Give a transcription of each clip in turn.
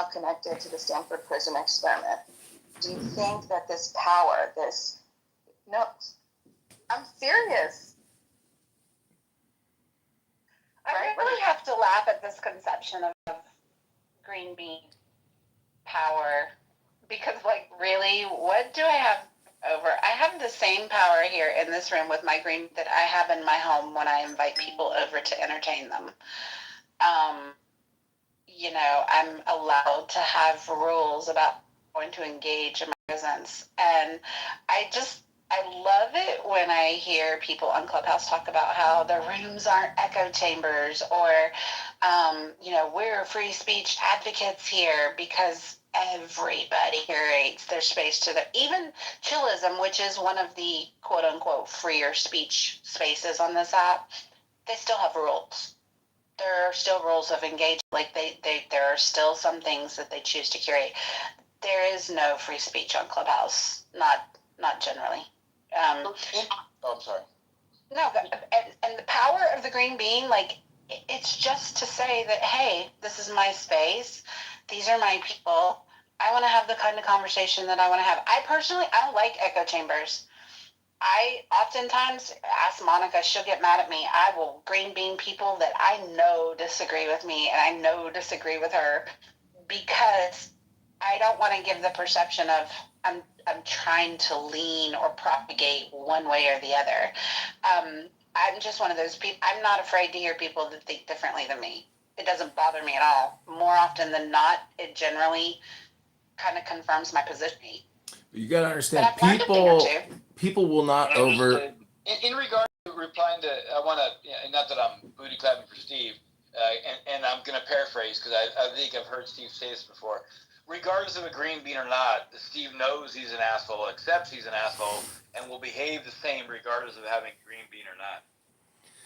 connected to the Stanford prison experiment. Do you think that this power, no, I'm serious. I really have to laugh at this conception of green bean power, because, like, really, what do I have over? I have the same power here in this room with my green that I have in my home when I invite people over to entertain them. I'm allowed to have rules about going to engage in my presence. And I love it when I hear people on Clubhouse talk about how the rooms aren't echo chambers, or, we're free speech advocates here, because everybody curates their space to even chillism, which is one of the quote unquote freer speech spaces on this app. They still have rules. There are still rules of engagement. Like there are still some things that they choose to curate. There is no free speech on Clubhouse. Not generally. I'm sorry. No, and the power of the green bean, like, it's just to say that, hey, this is my space. These are my people. I want to have the kind of conversation that I want to have. I don't like echo chambers. I oftentimes ask Monica, she'll get mad at me. I will green bean people that I know disagree with me and I know disagree with her, because I don't want to give the perception of I'm trying to lean or propagate one way or the other. I'm just one of those people. I'm not afraid to hear people that think differently than me. It doesn't bother me at all. More often than not, it generally kind of confirms my position. You got to understand, people will not over. In regard to replying to, I want to, not that I'm booty clapping for Steve, and I'm going to paraphrase, because I think I've heard Steve say this before. Regardless of a green bean or not, Steve knows he's an asshole, accepts he's an asshole, and will behave the same regardless of having a green bean or not.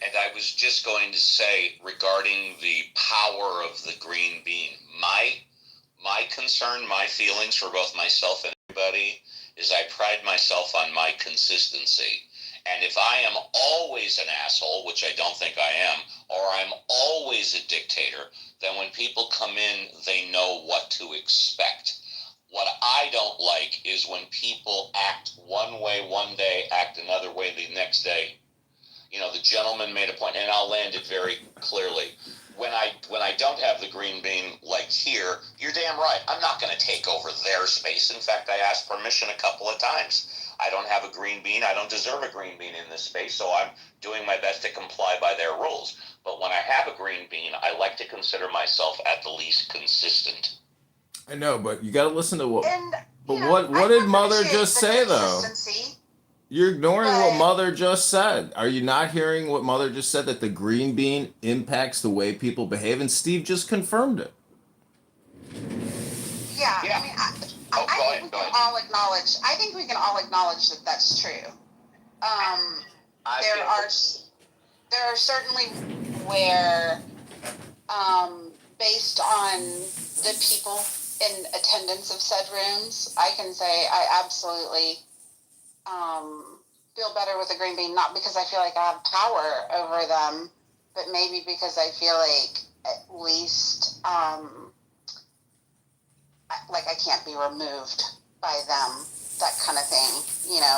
And I was just going to say, regarding the power of the green bean, my concern, my feelings for both myself and everybody is I pride myself on my consistency. And if I am always an asshole, which I don't think I am, or I'm always a dictator, then when people come in, they know what to expect. What I don't like is when people act one way one day, act another way the next day. The gentleman made a point, and I'll land it very clearly. When I don't have the green bean, like here, you're damn right. I'm not going to take over their space. In fact, I asked permission a couple of times. I don't have a green bean. I don't deserve a green bean in this space, so I'm doing my best to comply by their rules. But when I have a green bean, I like to consider myself at the least consistent. I know, but you got to listen to what. What did Mother just say, though? You're ignoring what Mother just said. Are you not hearing what Mother just said, that the green bean impacts the way people behave? And Steve just confirmed it. Yeah. I mean, I think we can all acknowledge. I think we can all acknowledge that that's true. There are certainly where, based on the people in attendance of said rooms, I can say I absolutely feel better with a green bean, not because I feel like I have power over them, but maybe because I feel like at least like I can't be removed by them, that kind of thing.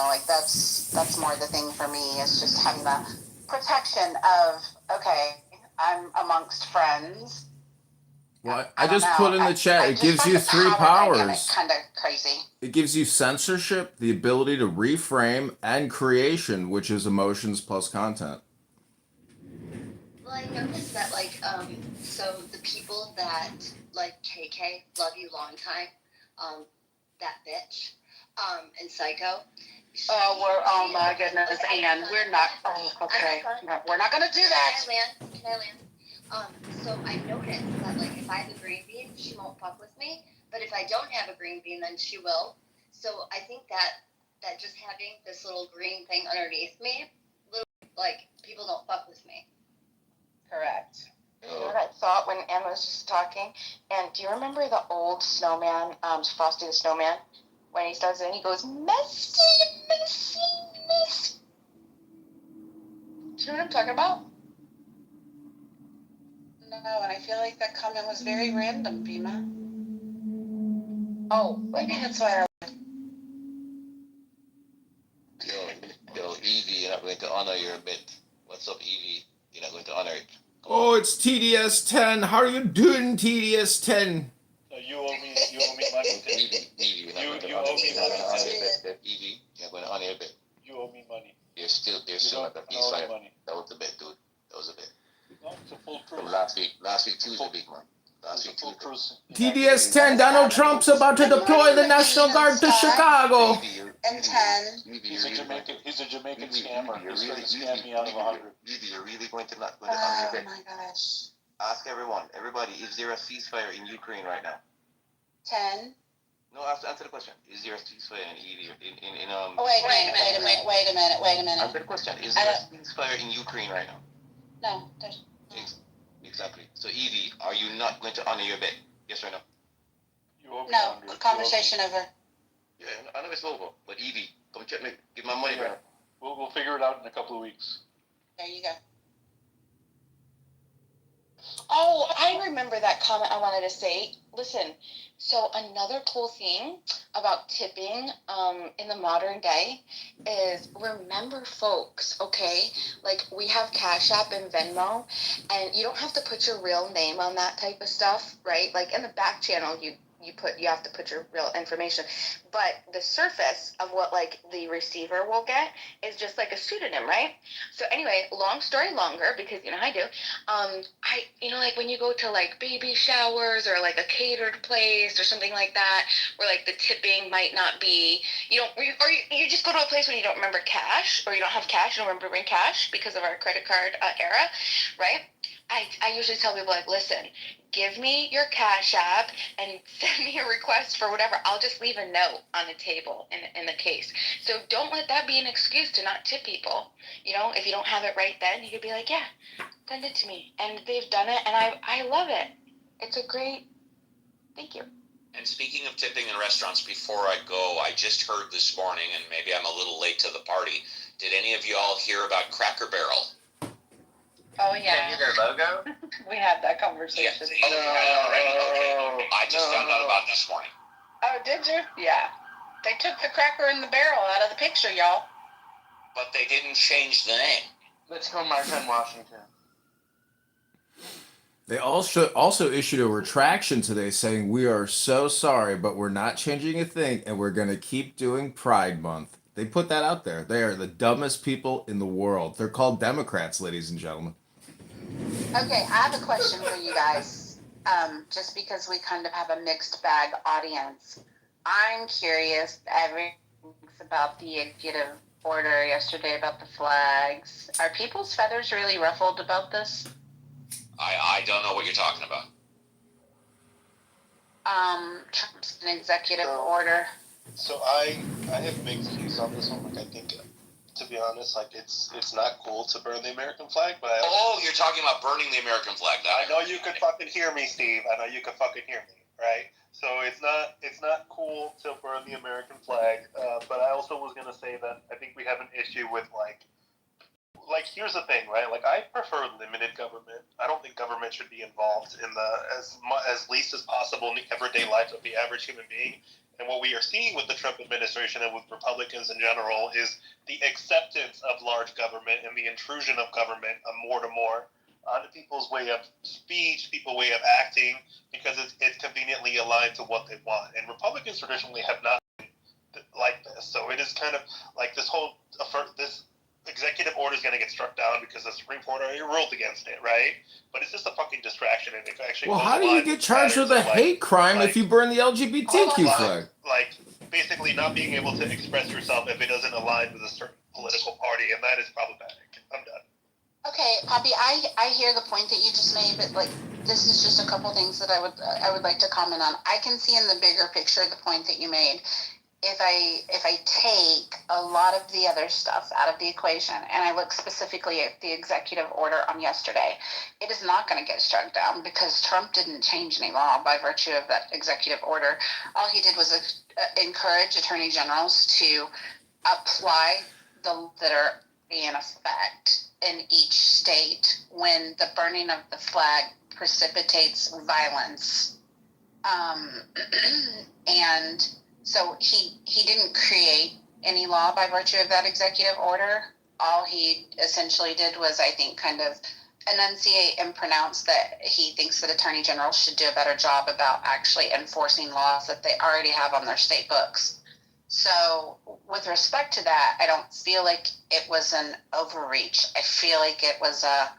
Like that's more the thing for me, is just having the protection of, okay, I'm amongst friends. Well, I just put in the chat, it gives you 3 powers. Kind of crazy. It gives you censorship, the ability to reframe, and creation, which is emotions plus content. Well, I noticed that, so the people that like KK, love you long time, that bitch, and Psycho. Oh my goodness, and we're not. Oh, okay, no, we're not gonna do that. Can I land? So I noticed that, if I have a green bean, she won't fuck with me. But if I don't have a green bean, then she will. So I think that just having this little green thing underneath me, people don't fuck with me. Correct. You know what I thought when Anna was just talking? And do you remember the old snowman, Frosty the Snowman? When he starts and he goes, messy, messy, messy. Do you know what I'm talking about? No, and I feel like that comment was very random, Bima. Oh, maybe that's why. Yo, Evie, you're not going to honor your bit. What's up, Evie? You're not going to honor it. Oh, it's TDS 10. How are you doing, TDS 10? You owe me money. Evie, you're not going to honor your bet. Evie, you're going to honor your bet. You owe me money. You're still not a ceasefire. That was the bet, dude. That was the bet. No, it's a full truce. From last week Tuesday, big man. It's a full truce. TDS 10, Donald Trump's about to deploy the National Guard to Chicago. And 10. He's a Jamaican scammer. He's going to scam me out of 100. Evie, you're really going to not going to honor your bet. Oh my gosh. Ask everybody, is there a ceasefire in Ukraine right now? 10. No, answer the question. Is there a ceasefire in Oh, wait a minute. Answer the question. Is there a ceasefire in Ukraine right now? No, there's. Exactly. So, Evie, are you not going to honor your bet? Yes or no? You owe me No, 100. conversation over. Yeah, I know it's over. But Evie, come check me. Give my money back. We'll figure it out in a couple of weeks. There you go. Oh, I remember that comment I wanted to say. Listen, so another cool thing about tipping in the modern day is remember, folks, okay? Like, we have Cash App and Venmo, and you don't have to put your real name on that type of stuff, right? Like, in the back channel, you have to put your real information, but the surface of what like the receiver will get is just like a pseudonym, right? So anyway, long story longer, because you know I do. Like when you go to like baby showers or like a catered place or something like that, where like the tipping might not be, you just go to a place when you don't remember cash, or you don't have cash, you don't remember bring cash because of our credit card era, right? I usually tell people like, listen, give me your Cash App and send me a request for whatever. I'll just leave a note on the table in the case. So don't let that be an excuse to not tip people. You know, if you don't have it right then, you could be like, yeah, send it to me. And they've done it, and I love it. It's a great, thank you. And speaking of tipping in restaurants, before I go, I just heard this morning, and maybe I'm a little late to the party. Did any of you all hear about Cracker Barrel? Oh, yeah. Can you their logo? We had that conversation. Yes. Okay. I just found out about it this morning. Oh, did you? Yeah. They took the Cracker in the Barrel out of the picture, y'all. But they didn't change the name. Let's go, Martha in Washington. They also issued a retraction today saying, we are so sorry, but we're not changing a thing, and we're going to keep doing Pride Month. They put that out there. They are the dumbest people in the world. They're called Democrats, ladies and gentlemen. Okay, I have a question for you guys. Just because we kind of have a mixed bag audience, I'm curious. Everything's about the executive order yesterday about the flags. Are people's feathers really ruffled about this? I don't know what you're talking about. Trump's an executive order. So I have mixed views on this one. Like, I think, to be honest, like it's not cool to burn the American flag, but you're talking about burning the American flag. I know you could fucking hear me, Steve. I know you could fucking hear me, right? So it's not cool to burn the American flag, but I also was gonna say that I think we have an issue with like here's the thing, right? Like, I prefer limited government. I don't think government should be involved in as least as possible in the everyday life of the average human being. And what we are seeing with the Trump administration and with Republicans in general is the acceptance of large government and the intrusion of government more to more onto people's way of speech, people's way of acting, because it's conveniently aligned to what they want. And Republicans traditionally have not been like this. So it is kind of like this executive order is going to get struck down because the Supreme Court already ruled against it, right? But it's just a fucking distraction, and it actually. Well, how do you get charged with a hate crime if you burn the LGBTQ flag? Like, basically not being able to express yourself if it doesn't align with a certain political party, and that is problematic. I'm done. Okay, Poppy, I hear the point that you just made, but like this is just a couple things that I would like to comment on. I can see in the bigger picture the point that you made. If I take a lot of the other stuff out of the equation and I look specifically at the executive order on yesterday, it is not going to get struck down because Trump didn't change any law by virtue of that executive order. All he did was encourage attorney generals to apply the laws that are in effect in each state when the burning of the flag precipitates violence And so he didn't create any law by virtue of that executive order. All he essentially did was, I think, kind of enunciate and pronounce that he thinks that attorney generals should do a better job about actually enforcing laws that they already have on their state books. So with respect to that, I don't feel like it was an overreach. I feel like it was a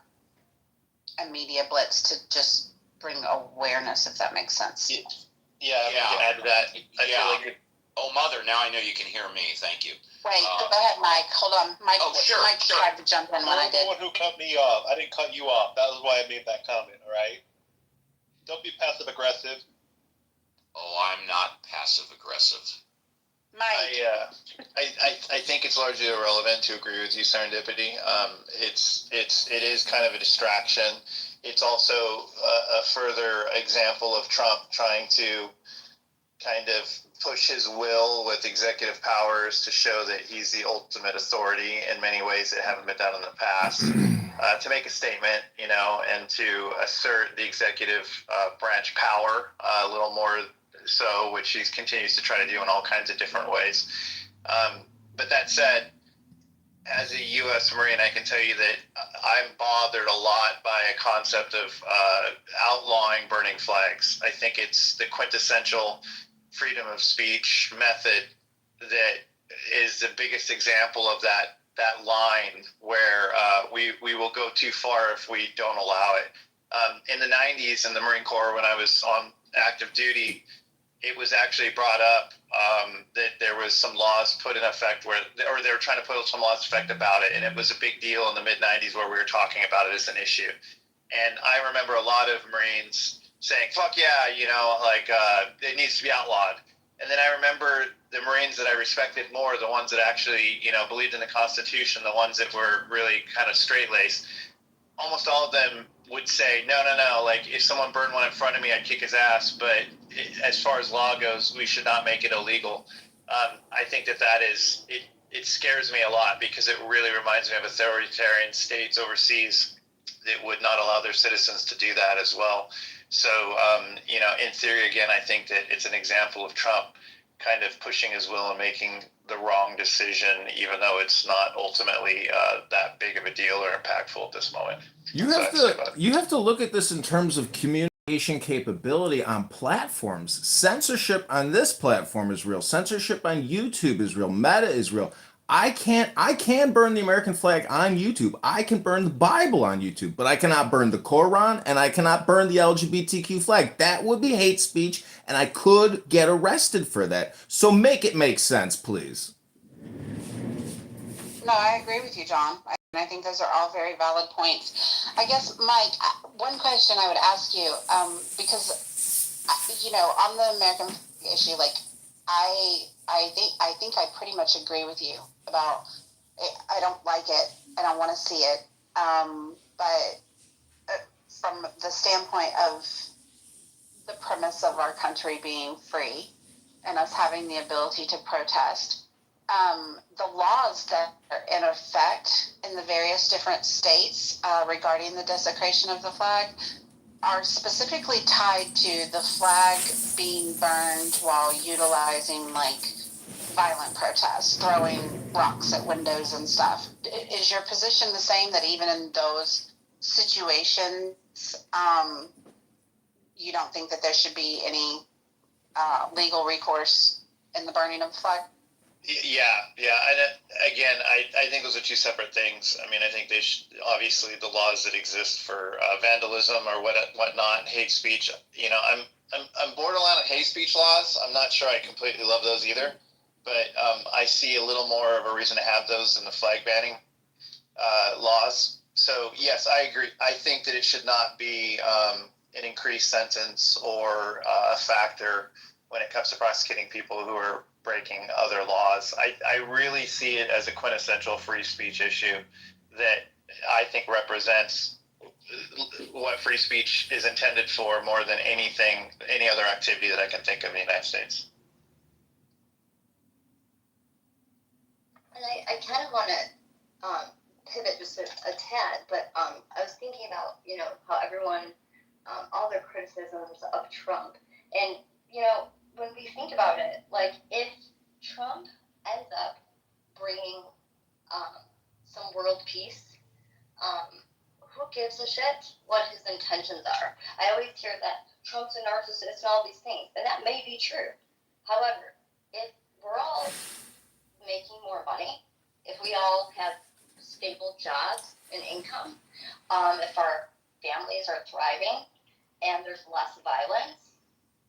media blitz to just bring awareness, if that makes sense. Yeah, I can add to that. I feel like Oh, Mother, now I know you can hear me. Thank you. Wait, go ahead, Mike. Hold on. Mike, sure. tried to jump in when I You're the did. one who cut me off. I didn't cut you off. That was why I made that comment, all right? Don't be passive aggressive. Oh, I'm not passive aggressive. Mike. I think it's largely irrelevant to agree with you, Serendipity. It is kind of a distraction. It's also a further example of Trump trying to kind of push his will with executive powers to show that he's the ultimate authority in many ways that haven't been done in the past. To make a statement, and to assert the executive branch power a little more so, which he continues to try to do in all kinds of different ways. But that said, as a U.S. Marine, I can tell you that I'm bothered a lot by a concept of outlawing burning flags. I think it's the quintessential freedom of speech method that is the biggest example of that line where we will go too far if we don't allow it. In the 90s in the Marine Corps, when I was on active duty, it was actually brought up that there was some laws put in effect or they were trying to put some laws in effect about it, and it was a big deal in the mid-90s where we were talking about it as an issue. And I remember a lot of Marines saying, fuck yeah, it needs to be outlawed. And then I remember the Marines that I respected more, the ones that actually, believed in the Constitution, the ones that were really kind of straight-laced, almost all of them would say, no, like if someone burned one in front of me, I'd kick his ass. But as far as law goes, we should not make it illegal. I think that is, it scares me a lot because it really reminds me of authoritarian states overseas that would not allow their citizens to do that as well. So, in theory, again, I think that it's an example of Trump kind of pushing his will and making the wrong decision, even though it's not ultimately that big of a deal or impactful at this moment. You have to look at this in terms of communication capability on platforms. Censorship on this platform is real. Censorship on YouTube is real. Meta is real. I can burn the American flag on YouTube. I can burn the Bible on YouTube, but I cannot burn the Quran and I cannot burn the LGBTQ flag. That would be hate speech, and I could get arrested for that. So make it make sense, please. No, I agree with you, John. I think those are all very valid points. I guess, Mike, one question I would ask you, because, on the American issue, I think I pretty much agree with you about it. I don't like it. I don't want to see it. But from the standpoint of the premise of our country being free and us having the ability to protest, the laws that are in effect in the various different states regarding the desecration of the flag are specifically tied to the flag being burned while utilizing violent protests, throwing rocks at windows and stuff. Is your position the same, that even in those situations, you don't think that there should be any legal recourse in the burning of the flag? Yeah. And again, I think those are two separate things. I mean, I think they should, obviously the laws that exist for vandalism or whatnot, hate speech. I'm borderline on hate speech laws. I'm not sure I completely love those either, but I see a little more of a reason to have those than the flag banning laws. So yes, I agree. I think that it should not be an increased sentence or a factor when it comes to prosecuting people who are breaking other laws. I really see it as a quintessential free speech issue that I think represents what free speech is intended for more than any other activity that I can think of in the United States. And I kind of want to pivot just a tad, but I was thinking about, how everyone, all their criticisms of Trump, And, you know, when we think about it, like, if Trump ends up bringing some world peace, who gives a shit what his intentions are? I always hear that Trump's a narcissist and all these things, and that may be true. However, if we're all making more money, if we all have stable jobs and income, if our families are thriving and there's less violence,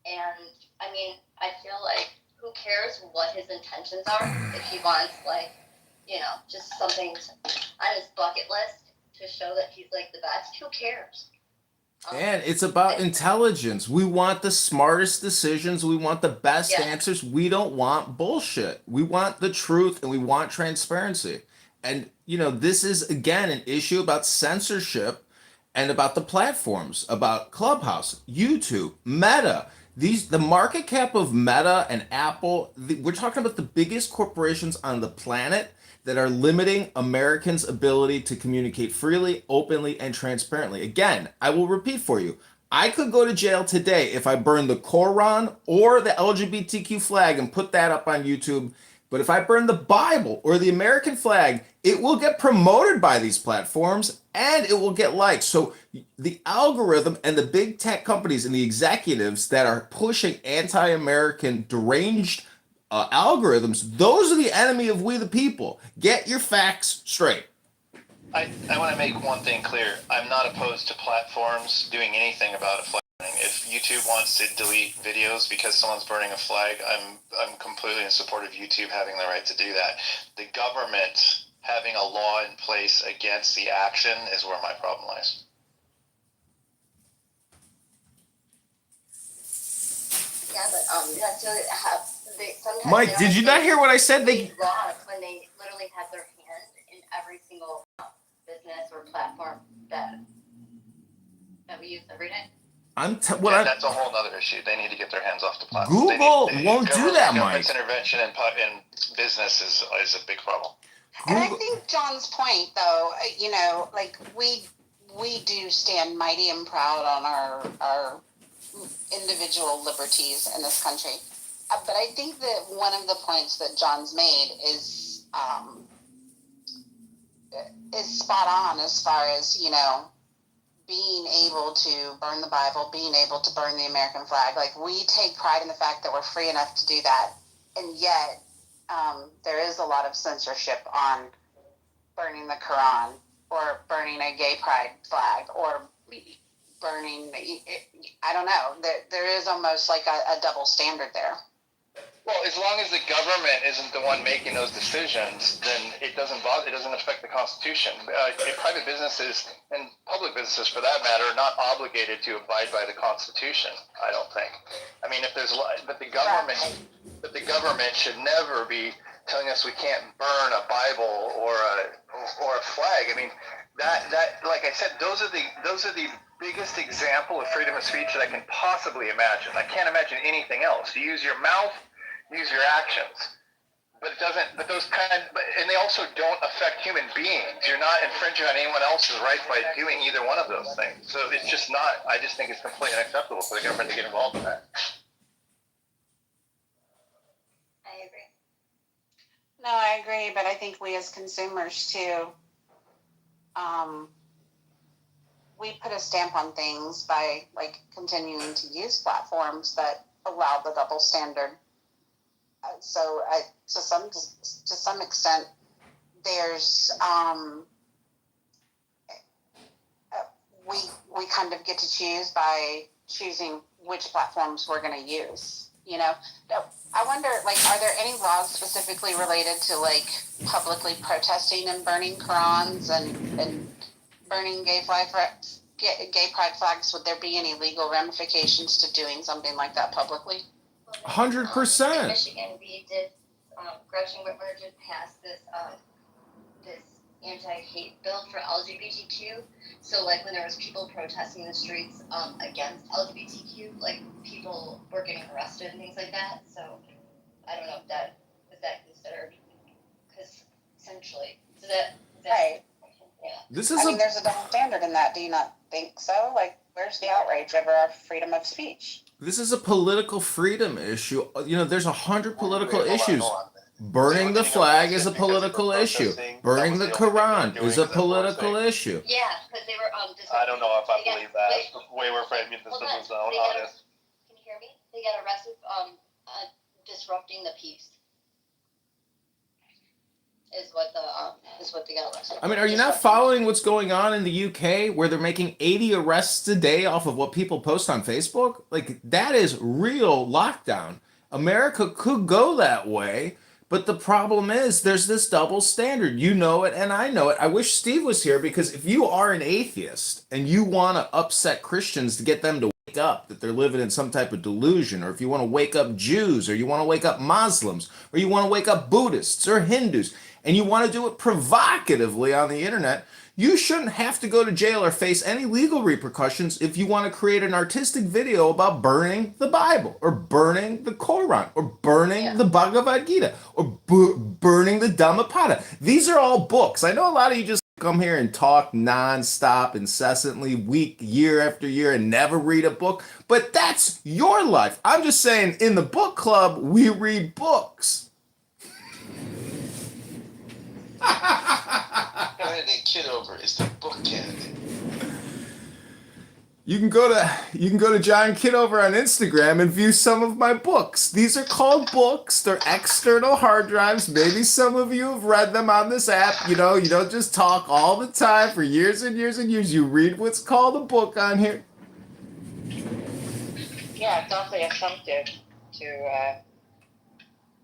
and I mean, I feel like who cares what his intentions are if he wants, like, you know, just something on his bucket list to show that he's like the best. Who cares? And it's about intelligence. We want the smartest decisions. We want the best answers. We don't want bullshit. We want the truth and we want transparency. And, you know, this is, again, an issue about censorship and about the platforms, about Clubhouse, YouTube, Meta. The market cap of Meta and Apple, we're talking about the biggest corporations on the planet that are limiting Americans' ability to communicate freely, openly, and transparently. Again, I will repeat for you. I could go to jail today if I burn the Quran or the LGBTQ flag and put that up on YouTube. But if I burn the Bible or the American flag, it will get promoted by these platforms and it will get likes. So the algorithm and the big tech companies and the executives that are pushing anti-American deranged algorithms, those are the enemy of we the people. Get your facts straight. I want to make one thing clear. I'm not opposed to platforms doing anything about a flag burning. If YouTube wants to delete videos because someone's burning a flag, I'm completely in support of YouTube having the right to do that. The government having a law in place against the action is where my problem lies. Yeah, but that's what Mike, did you not hear what I said? They laws when they literally have their hand in every single business or platform that we use every day. That's a whole other issue. They need to get their hands off the platform. Google won't do that, Mike. Government's intervention in business is a big problem. And I think John's point, though, you know, like we do stand mighty and proud on our individual liberties in this country. But I think that one of the points that John's made is spot on as far as, you know, being able to burn the Bible, being able to burn the American flag. Like, we take pride in the fact that we're free enough to do that. And yet, there is a lot of censorship on burning the Quran or burning a gay pride flag or burning, I don't know. There is almost like a double standard there. Well, as long as the government isn't the one making those decisions, then it doesn't bother. It doesn't affect the Constitution. Private businesses and public businesses, for that matter, are not obligated to abide by the Constitution. I don't think. I mean, but the government should never be telling us we can't burn a Bible or a flag. I mean, that like I said, those are the biggest example of freedom of speech that I can possibly imagine. I can't imagine anything else. You use your mouth. Use your actions, but it doesn't. But those and they also don't affect human beings. You're not infringing on anyone else's rights by doing either one of those things. So it's just not. I just think it's completely unacceptable for the government to get involved in that. I agree. No, I agree, but I think we as consumers too, we put a stamp on things by like continuing to use platforms that allow the double standard. So to some extent, there's we kind of get to choose by choosing which platforms we're going to use. You know, I wonder, like, are there any laws specifically related to like publicly protesting and burning Qurans and burning gay pride flags? Would there be any legal ramifications to doing something like that publicly? 100%. In Michigan, we did. Gretchen Whitmer did pass this anti-hate bill for LGBTQ. So, like, when there was people protesting in the streets against LGBTQ, like, people were getting arrested and things like that. So, I don't know if that is that considered, because essentially, is that right? Yeah. I mean, there's a double standard in that. Do you not think so? Like, where's the outrage over our freedom of speech? This is a political freedom issue. You know, there's 100 political Wait, issues. hold on. Burning the flag is a political issue. Burning the Quran is a political issue. Yeah, because they were I don't know if I believe that. The way we're framing this is honest. Can you hear me? They got arrested disrupting the peace. Is what they got arrested. I mean, are you not following what's going on in the UK where they're making 80 arrests a day off of what people post on Facebook? Like, that is real lockdown. America could go that way, but the problem is there's this double standard. You know it and I know it. I wish Steve was here, because if you are an atheist and you want to upset Christians to get them to wake up that they're living in some type of delusion, or if you want to wake up Jews, or you want to wake up Muslims, or you want to wake up Buddhists or Hindus, and you want to do it provocatively on the internet, you shouldn't have to go to jail or face any legal repercussions if you want to create an artistic video about burning the Bible, or burning the Quran, or burning the Bhagavad Gita, or burning the Dhammapada. These are all books. I know a lot of you just come here and talk nonstop, incessantly, year after year, and never read a book, but that's your life. I'm just saying, in the book club, we read books. Candidate Kitover is the book candidate. You can go to John Kitover on Instagram and view some of my books. These are called books. They're external hard drives. Maybe some of you have read them on this app. You know, you don't just talk all the time for years and years and years. You read what's called a book on here. Yeah, it's awfully assumptive to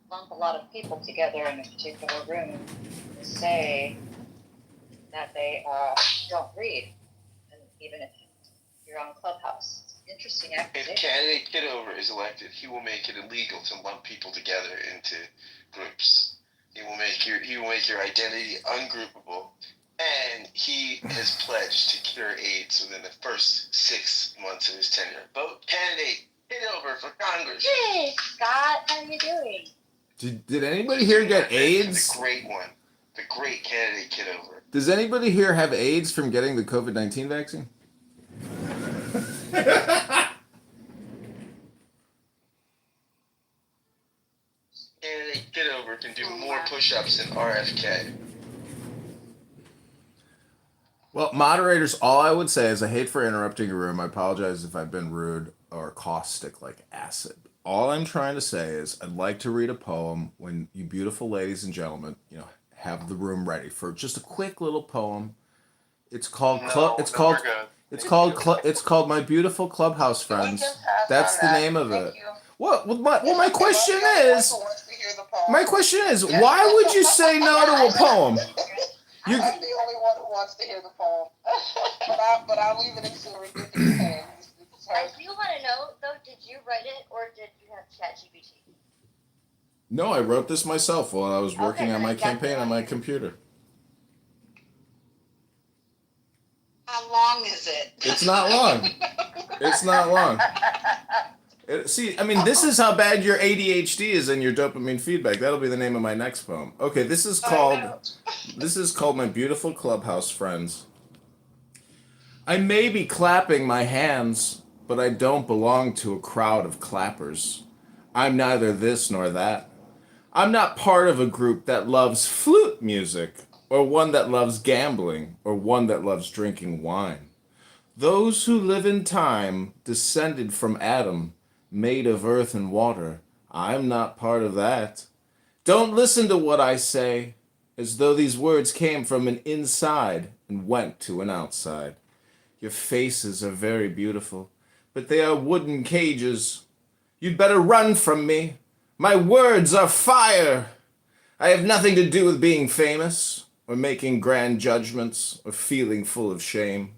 lump a lot of people together in a particular room and say that they don't read, and even if you're on Clubhouse. Interesting If accusation. candidate Kitover is elected, he will make it illegal to lump people together into groups. He will make your identity ungroupable, and he has pledged to cure AIDS within the first 6 months of his tenure. Vote candidate Kitover for Congress. Hey, Scott, how are you doing? Did anybody here get AIDS? The great one. The great candidate Kitover. Does anybody here have AIDS from getting the COVID-19 vaccine? Candidate Kitover can do more push-ups than RFK. Well, moderators, all I would say is I hate for interrupting a room. I apologize if I've been rude or caustic like acid. All I'm trying to say is I'd like to read a poem when you beautiful ladies and gentlemen, have the room ready for just a quick little poem. It's called it's called My Beautiful Clubhouse Friends. That's the name of it. Well, my question is, why would you say no to a poem? I'm the only one who wants to hear the poem, but I'll leave it until we get to the poem. I do want to know, though, did you write it or did you have ChatGPT? No, I wrote this myself while I was working on my campaign on my computer. How long is it? It's not long. It's not long. See, I mean, this is how bad your ADHD is and your dopamine feedback. That'll be the name of my next poem. Okay, this is called My Beautiful Clubhouse Friends. I may be clapping my hands, but I don't belong to a crowd of clappers. I'm neither this nor that. I'm not part of a group that loves flute music, or one that loves gambling, or one that loves drinking wine. Those who live in time, descended from Adam, made of earth and water, I'm not part of that. Don't listen to what I say, as though these words came from an inside and went to an outside. Your faces are very beautiful, but they are wooden cages. You'd better run from me. My words are fire. I have nothing to do with being famous, or making grand judgments, or feeling full of shame.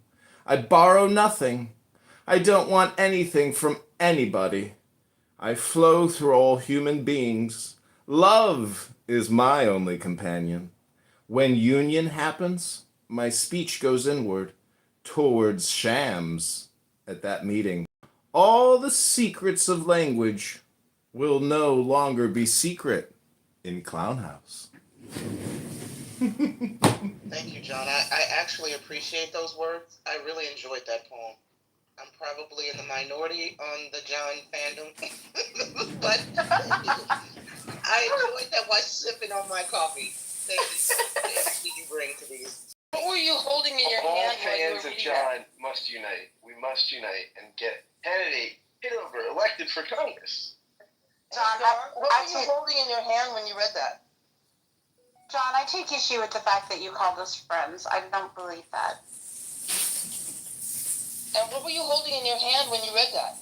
I borrow nothing. I don't want anything from anybody. I flow through all human beings. Love is my only companion. When union happens, my speech goes inward, towards shams at that meeting. All the secrets of language will no longer be secret in Clown House. Thank you, John. I actually appreciate those words. I really enjoyed that poem. I'm probably in the minority on the John fandom, but I enjoyed that while sipping on my coffee. Thank you so much for the energy you bring to these. What were you holding in your All hand while you fans were of reading John must unite. We must unite and get candidate Kitover elected for Congress. John, what were you holding in your hand when you read that? John, I take issue with the fact that you called us friends. I don't believe that. And what were you holding in your hand when you read that?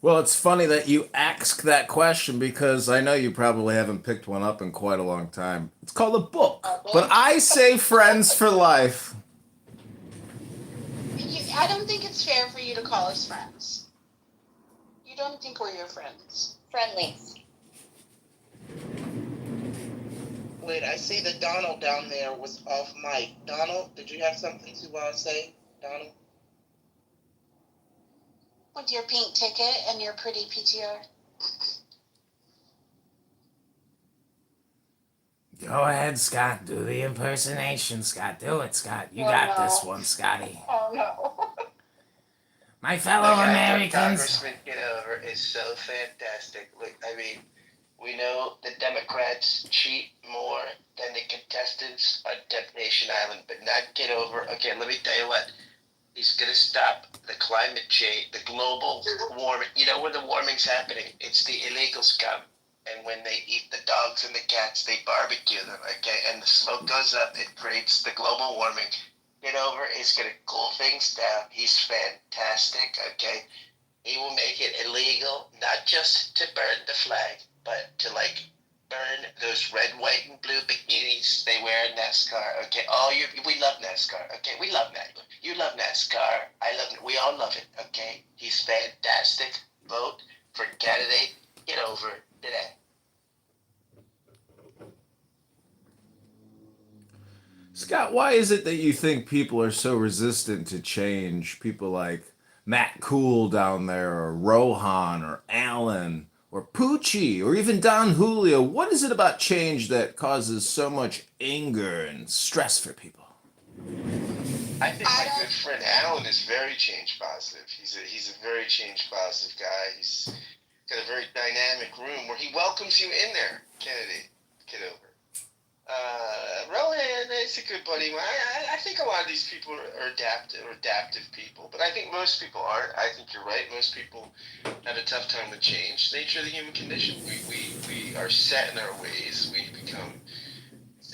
Well, it's funny that you ask that question because I know you probably haven't picked one up in quite a long time. It's called a book. But I say friends for life. I don't think it's fair for you to call us friends. You don't think we're your friends. Friendlies. Wait, I see that Donald down there was off mic. Donald, did you have something to say, Donald? With your pink ticket and your pretty PTR. Go ahead, Scott. Do the impersonation, Scott. Do it, Scott. You got this one, Scotty. Oh, no. My fellow Americans. Congressman Kitover is so fantastic. Look, I mean, we know the Democrats cheat more than the contestants on Temptation Island, but not Kitover. Okay, let me tell you what. He's going to stop the climate change, the global warming. You know where the warming's happening? It's the illegal scum. And when they eat the dogs and the cats, they barbecue them, okay? And the smoke goes up. It creates the global warming. Kitover is going to cool things down. He's fantastic, okay? He will make it illegal, not just to burn the flag, but to, like, burn those red, white, and blue bikinis they wear in NASCAR, okay? We love NASCAR, okay? We love NASCAR. You love NASCAR. I love it. We all love it, okay? He's fantastic. Vote for candidate Kitover today. Scott, why is it that you think people are so resistant to change? People like Matt Cool down there, or Rohan, or Alan, or Poochie, or even Don Julio. What is it about change that causes so much anger and stress for people? I think my good friend Alan is very change positive. He's a very change positive guy. He's got a very dynamic room where he welcomes you in there, candidate Kitover. Rohan is a good buddy. I think a lot of these people are adaptive people, but I think most people aren't. I think you're right. Most people have a tough time with change. The nature of the human condition. We are set in our ways.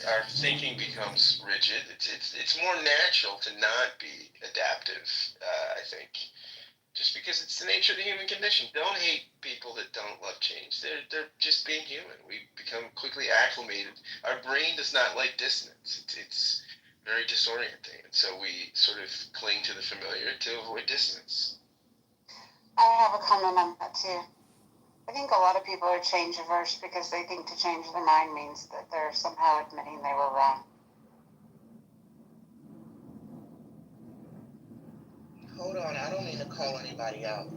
Our thinking becomes rigid. It's more natural to not be adaptive. I think. Just because it's the nature of the human condition. Don't hate people that don't love change. They're just being human. We become quickly acclimated. Our brain does not like dissonance. It's very disorienting. And so we sort of cling to the familiar to avoid dissonance. I have a comment on that too. I think a lot of people are change averse because they think to change their mind means that they're somehow admitting they were wrong. Hold on, I don't mean to call anybody out.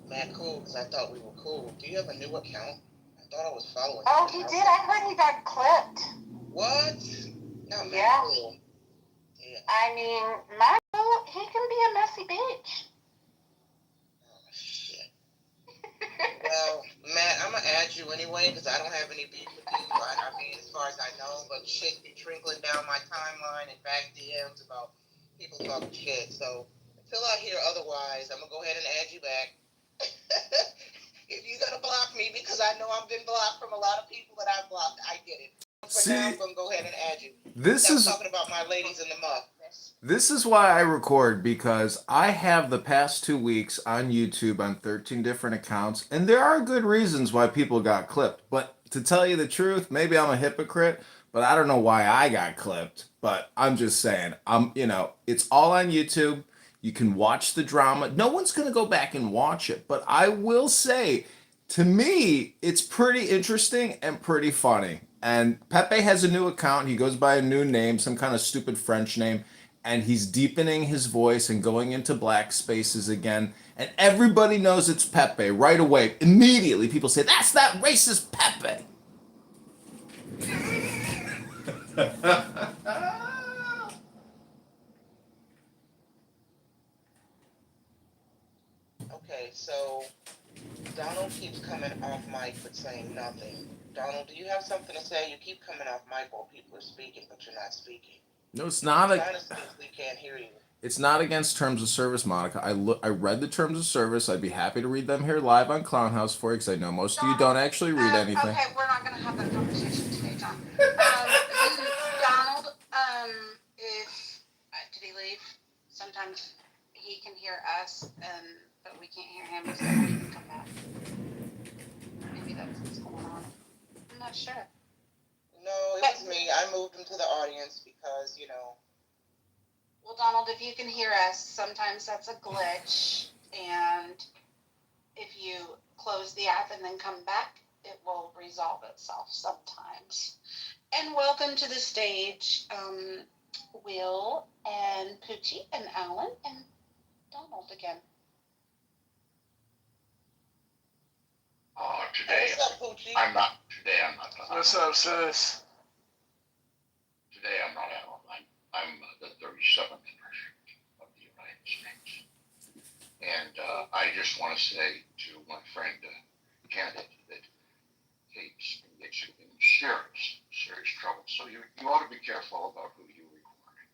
Matt Cool, because I thought we were cool. Do you have a new account? I thought I was following. Oh, he did? I heard he got clipped. What? No, Matt Yeah. Cool. Yeah. I mean, Matt Cool, he can be a messy bitch. Oh, shit. Well, Matt, I'm going to add you anyway, because I don't have any beef with you. I mean, as far as I know, but shit be trickling down my timeline and back DMs about people talking shit, so until I hear otherwise, I'm going to go ahead and add you back. If you got to block me, because I know I've been blocked from a lot of people that I've blocked, I get it. For now, I'm going to go ahead and add you. I'm talking about my ladies in the muff. This is why I record, because I have the past 2 weeks on YouTube on 13 different accounts, and there are good reasons why people got clipped. But to tell you the truth, maybe I'm a hypocrite, but I don't know why I got clipped. But I'm just saying, it's all on YouTube. You can watch the drama. No one's going to go back and watch it, but I will say, to me, it's pretty interesting and pretty funny. And Pepe has a new account. He goes by a new name, some kind of stupid French name, and he's deepening his voice and going into black spaces again. And everybody knows it's Pepe right away. Immediately, people say, "That's that racist Pepe." So Donald keeps coming off mic but saying nothing. Donald, do you have something to say? You keep coming off mic while people are speaking, but you're not speaking. No, it's not. We can't hear you. It's not against terms of service, Monica. I read the terms of service. I'd be happy to read them here live on Clown House for you, because I know most of you don't actually read anything. Okay, we're not going to have that conversation today, John. Donald, did he leave? Sometimes he can hear us, but we can't hear him, so he can come back. Maybe that's what's going on. I'm not sure. No, it was me. I moved him to the audience because, Well, Donald, if you can hear us, sometimes that's a glitch, and if you close the app and then come back, it will resolve itself sometimes. And welcome to the stage, Will and Poochie and Alan and Donald again. Oh, today what's up, Poochie? I'm not. What's up, sis? Today I'm not Alan. I'm the 37th president of the United States. And I just want to say to my friend, candidate, that Kate's gets you in serious trouble. So you ought to be careful about who you record.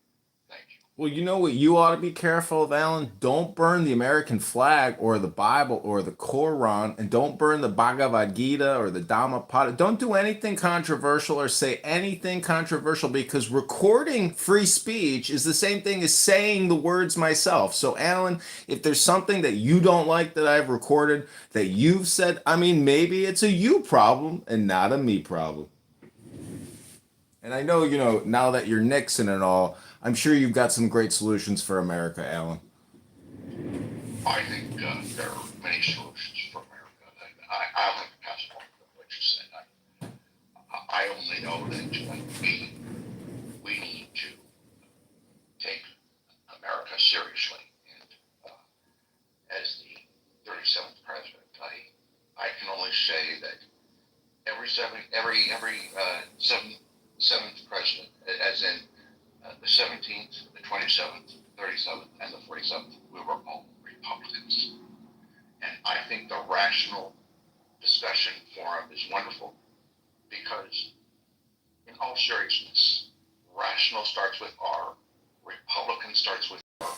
Thank you. Well, you know what you ought to be careful of, Alan? Don't burn the American flag or the Bible or the Quran, and don't burn the Bhagavad Gita or the Dhammapada. Don't do anything controversial or say anything controversial, because recording free speech is the same thing as saying the words myself. So, Alan, if there's something that you don't like that I've recorded, that you've said, maybe it's a you problem and not a me problem. And I know, now that you're Nixon and all, I'm sure you've got some great solutions for America, Alan. I think there are many solutions for America. I'll have to pass on what you said. I only know that we need to take America seriously. And as the 37th president, I can only say that every seventh president, as in the 17th, the 27th, 37th, and the 47th, we were all Republicans. And I think the rational discussion forum is wonderful, because in all seriousness, rational starts with R, Republican starts with R,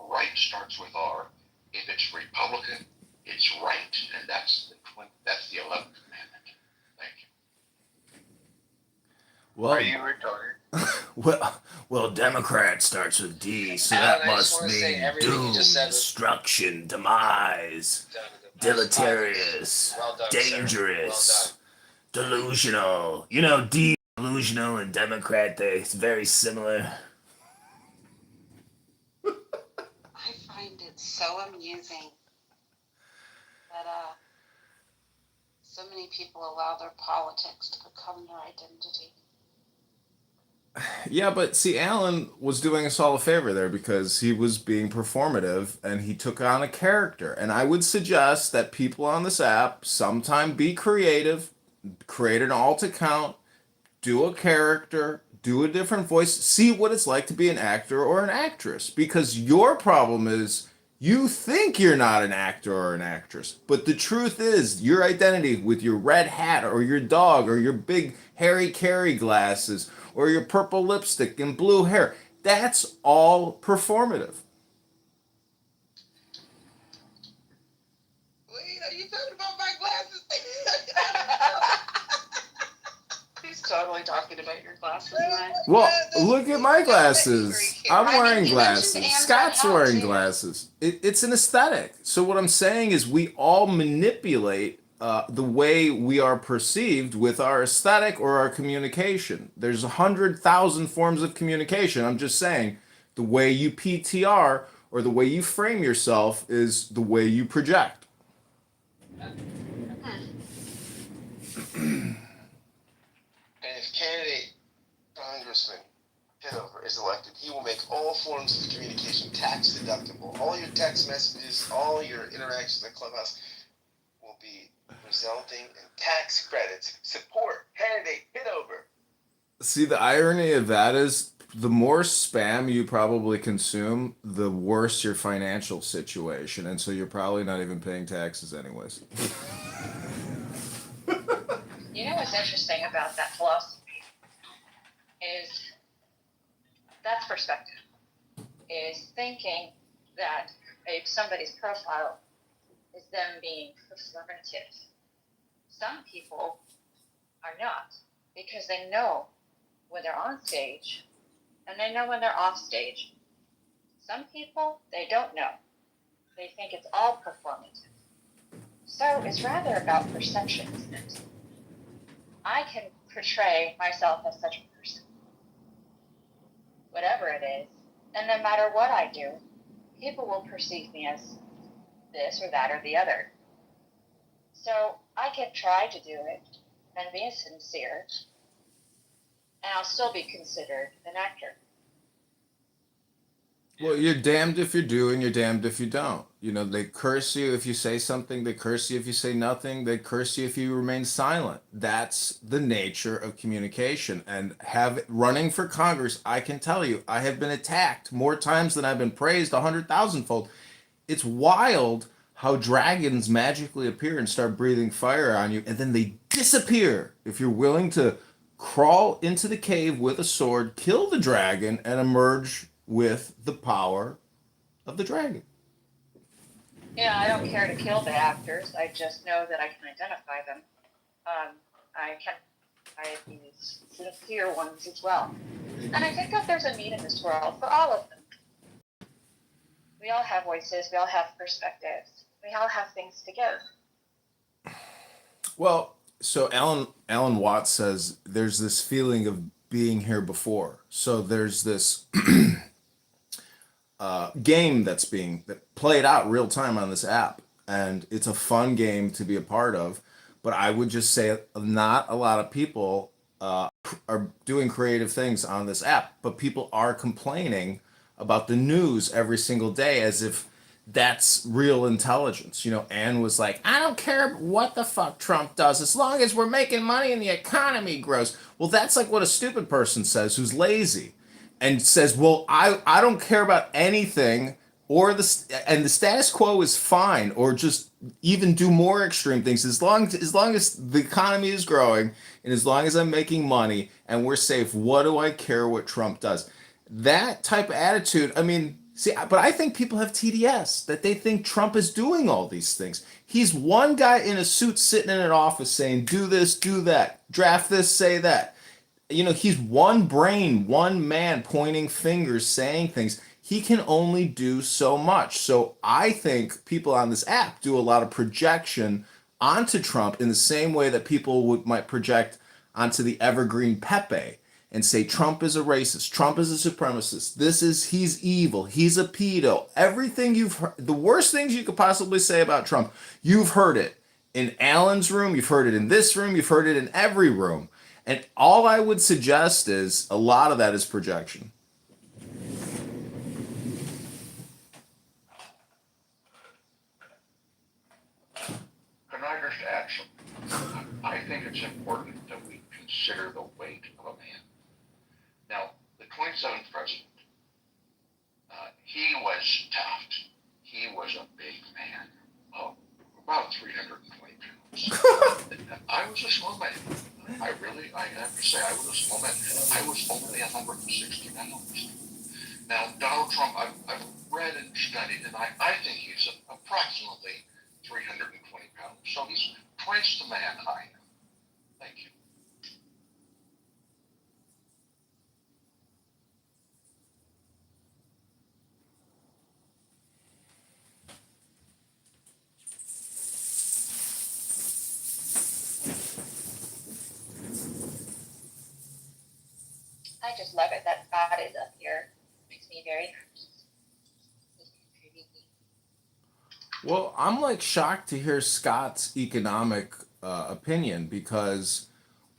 right starts with R. If it's Republican, it's right, and that's the 11th commandment. Thank you. Well, Are you retarded? well, Democrat starts with D, so Alan, that I just must wanna say mean everything you doom, just said was- destruction, demise, deleterious, Well done, dangerous, sir. Well delusional. D, delusional, and Democrat, they're very similar. I find it so amusing that so many people allow their politics to become their identity. Yeah, but see, Alan was doing us all a favor there, because he was being performative and he took on a character. And I would suggest that people on this app sometime be creative, create an alt account, do a character, do a different voice, see what it's like to be an actor or an actress. Because your problem is you think you're not an actor or an actress, but the truth is your identity with your red hat or your dog or your big Harry Carey glasses or your purple lipstick and blue hair, that's all performative. Wait, are you talking about my glasses? He's totally talking about your glasses, man. Well, look at my glasses. I'm wearing glasses. Scott's wearing glasses. It's an aesthetic. So what I'm saying is we all manipulate the way we are perceived with our aesthetic or our communication. There's 100,000 forms of communication. I'm just saying the way you PTR or the way you frame yourself is the way you project. And if candidate Congressman Kitover is elected, he will make all forms of communication tax deductible. All your text messages, all your interactions in the clubhouse will be resulting in tax credits. Support candidate Kitover. See, the irony of that is the more spam you probably consume, the worse your financial situation, and so you're probably not even paying taxes anyways. You know what's interesting about that philosophy is that's perspective. Is thinking that if somebody's profile is them being performative. Some people are not because they know when they're on stage and they know when they're off stage. Some people, they don't know. They think it's all performative. So it's rather about perception, isn't it? I can portray myself as such a person, whatever it is, and no matter what I do, people will perceive me as this or that or the other. So I can try to do it and be sincere, and I'll still be considered an actor. Well, you're damned if you do and you're damned if you don't. You know, they curse you if you say something, they curse you if you say nothing, they curse you if you remain silent. That's the nature of communication. And running for Congress, I can tell you, I have been attacked more times than I've been praised 100,000-fold. It's wild how dragons magically appear and start breathing fire on you, and then they disappear if you're willing to crawl into the cave with a sword, kill the dragon, and emerge with the power of the dragon. Yeah, I don't care to kill the actors. I just know that I can identify them. I use sincere ones as well. And I think that there's a need in this world for all of them. We all have voices. We all have perspectives. We all have things to give. Well, so Alan Watts says there's this feeling of being here before. So there's this game that played out real time on this app, and it's a fun game to be a part of. But I would just say not a lot of people are doing creative things on this app, but people are complaining about the news every single day as if that's real intelligence. You know, Anne was like, I don't care what the fuck Trump does as long as we're making money and the economy grows. Well, that's like what a stupid person says who's lazy and says, well, I don't care about anything and the status quo is fine, or just even do more extreme things as long as the economy is growing and as long as I'm making money and we're safe. What do I care what Trump does? That type of attitude, I mean, see, but I think people have TDS, that they think Trump is doing all these things. He's one guy in a suit sitting in an office saying, do this, do that, draft this, say that. You know, he's one brain, one man pointing fingers, saying things. He can only do so much. So I think people on this app do a lot of projection onto Trump in the same way that people might project onto the evergreen Pepe and say Trump is a racist, Trump is a supremacist, he's evil, he's a pedo. Everything you've heard, the worst things you could possibly say about Trump, you've heard it in Alan's room, you've heard it in this room, you've heard it in every room. And all I would suggest is a lot of that is projection. Can I just add something? I think it's important that we consider the weight of a man. Now, the 27th president, he was tough. He was a big man, about 320 pounds. I was a small man. I have to say, I was a small man. I was only 160 pounds. Now, Donald Trump, I've read and studied, and I think he's approximately 320 pounds. So he's twice the man I am. Thank you. I just love it that God is up here. Makes me very happy. Well, I'm like shocked to hear Scott's economic opinion, because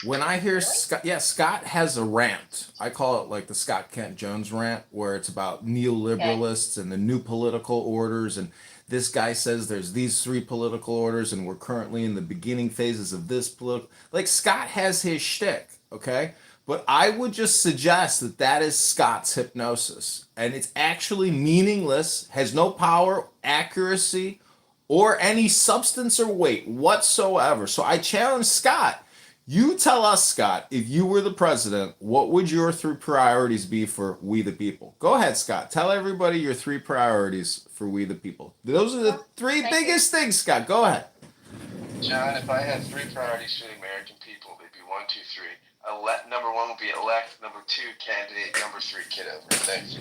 when I hear Scott, Scott has a rant. I call it like the Scott Kent Jones rant, where it's about neoliberalists and the new political orders. And this guy says there's these three political orders, and we're currently in the beginning phases of this political. Like, Scott has his shtick, okay? But I would just suggest that that is Scott's hypnosis. And it's actually meaningless, has no power, accuracy, or any substance or weight whatsoever. So I challenge Scott. You tell us, Scott, if you were the president, what would your 3 priorities be for we the people? Go ahead, Scott. Tell everybody your 3 priorities for we the people. Those are the 3 biggest things, Scott. Go ahead. John, if I had 3 priorities for the American people, they'd be 1, 2, 3. Number 1 would be elect. Number 2, candidate. Number 3, Kitover. Thank you.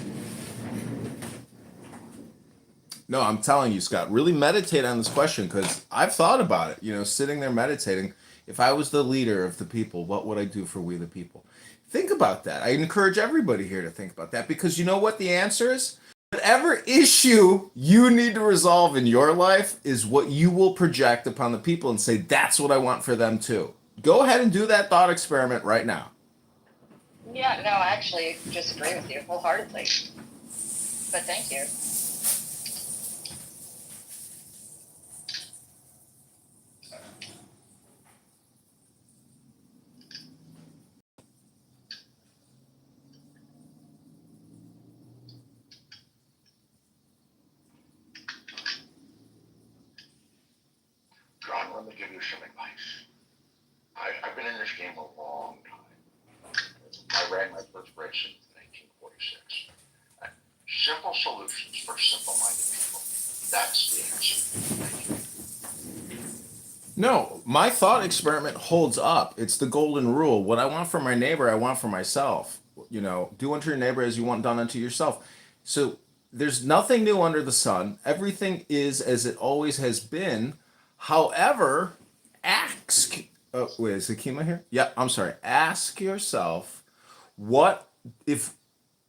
No, I'm telling you, Scott, really meditate on this question because I've thought about it. You know, sitting there meditating. If I was the leader of the people, what would I do for we the people? Think about that. I encourage everybody here to think about that because you know what the answer is? Whatever issue you need to resolve in your life is what you will project upon the people and say, that's what I want for them too. Go ahead and do that thought experiment right now. Yeah, no, I actually just agree with you wholeheartedly. But thank you. John, let me give you some advice. I've been in this game a long time. I ran my first race in 1946. Simple solutions for simple-minded people. That's the answer. Thank you. No, my thought experiment holds up. It's the golden rule. What I want for my neighbor, I want for myself. You know, do unto your neighbor as you want done unto yourself. So there's nothing new under the sun. Everything is as it always has been. However, ask. Oh, wait, is Akima here? Yeah, I'm sorry. Ask yourself, what if?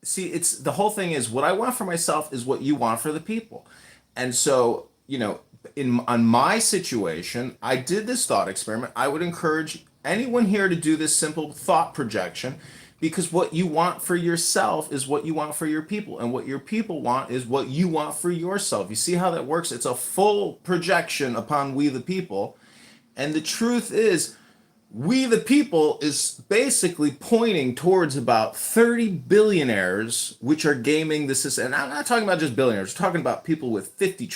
See, it's the whole thing is what I want for myself is what you want for the people, and so you know, on my situation, I did this thought experiment. I would encourage anyone here to do this simple thought projection. Because what you want for yourself is what you want for your people. And what your people want is what you want for yourself. You see how that works? It's a full projection upon we the people. And the truth is, we the people is basically pointing towards about 30 billionaires, which are gaming the system. And I'm not talking about just billionaires. We're talking about people with 50